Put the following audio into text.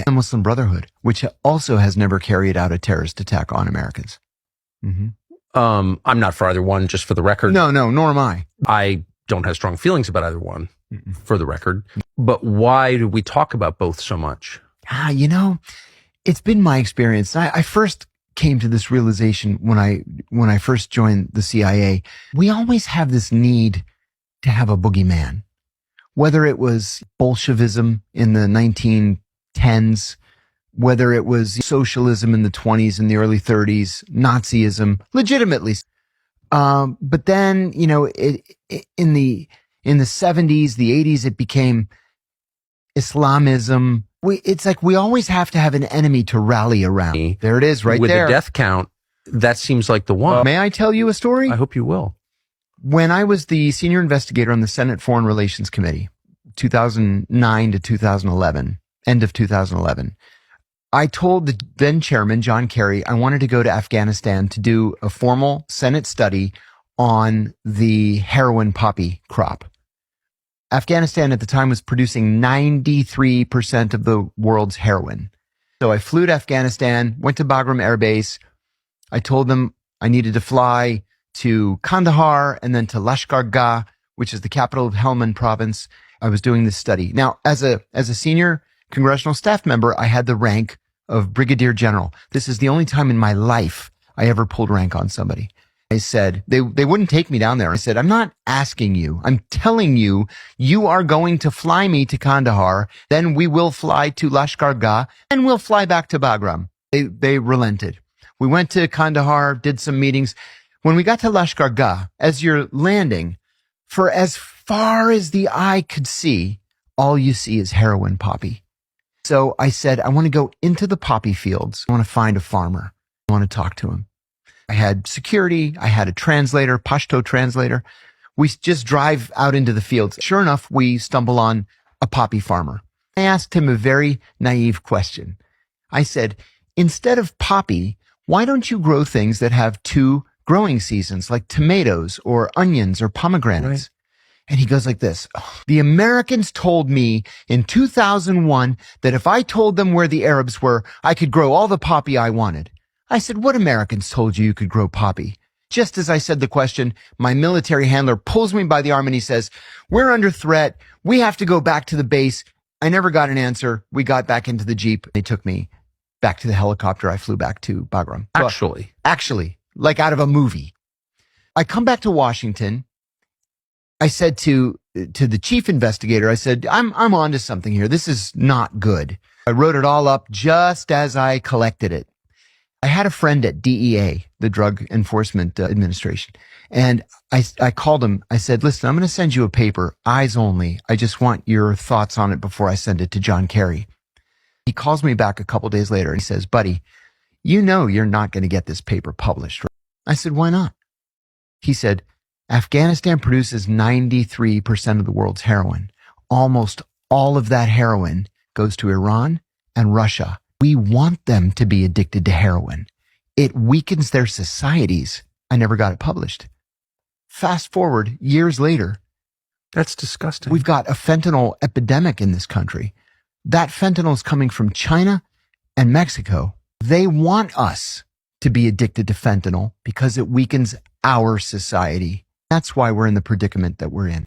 The Muslim Brotherhood, which also has never carried out a terrorist attack on Americans. I'm not for either one, just for the record. No, nor am I. I don't have strong feelings about either one, for the record. But why do we talk about both so much? It's been my experience. I first came to this realization when I first joined the CIA. We always have this need to have a boogeyman, whether it was Bolshevism in the 1910s, whether it was socialism in the 20s and the early 30s, Nazism, legitimately. But then, in the 70s, the 80s, it became Islamism. It's like we always have to have an enemy to rally around. There it is, right there. With the death count, that seems like the one. May I tell you a story? I hope you will. When I was the senior investigator on the Senate Foreign Relations Committee, 2009 to 2011, end of 2011, I told the then chairman, John Kerry, I wanted to go to Afghanistan to do a formal Senate study on the heroin poppy crop. Afghanistan at the time was producing 93% of the world's heroin. So I flew to Afghanistan, went to Bagram Air Base. I told them I needed to fly to Kandahar and then to Lashkar Gah, which is the capital of Helmand province. I was doing this study. Now, as a senior congressional staff member, I had the rank of brigadier general. This is the only time in my life I ever pulled rank on somebody. I said, they wouldn't take me down there. I said, I'm not asking you. I'm telling you, you are going to fly me to Kandahar. Then we will fly to Lashkar Gah and we'll fly back to Bagram. They relented. We went to Kandahar, did some meetings. When we got to Lashkar Gah, as you're landing, for as far as the eye could see, all you see is heroin poppy. So I said, I want to go into the poppy fields. I want to find a farmer. I want to talk to him. I had security. I had a translator, Pashto translator. We just drive out into the fields. Sure enough, we stumble on a poppy farmer. I asked him a very naive question. I said, instead of poppy, why don't you grow things that have two growing seasons, like tomatoes or onions or pomegranates? Right. And he goes like this, the Americans told me in 2001 that if I told them where the Arabs were, I could grow all the poppy I wanted. I said, what Americans told you could grow poppy? Just as I said the question, my military handler pulls me by the arm and he says, we're under threat. We have to go back to the base. I never got an answer. We got back into the Jeep. They took me back to the helicopter. I flew back to Bagram. Actually, like out of a movie. I come back to Washington. I said to the chief investigator, I said, I'm onto something here. This is not good. I wrote it all up just as I collected it. I had a friend at DEA, the Drug Enforcement Administration, and I called him. I said, listen, I'm going to send you a paper, eyes only. I just want your thoughts on it before I send it to John Kerry. He calls me back a couple days later and he says, buddy, you know you're not going to get this paper published, right? I said, why not? He said, Afghanistan produces 93% of the world's heroin. Almost all of that heroin goes to Iran and Russia. We want them to be addicted to heroin. It weakens their societies. I never got it published. Fast forward years later. That's disgusting. We've got a fentanyl epidemic in this country. That fentanyl is coming from China and Mexico. They want us to be addicted to fentanyl because it weakens our society. That's why we're in the predicament that we're in.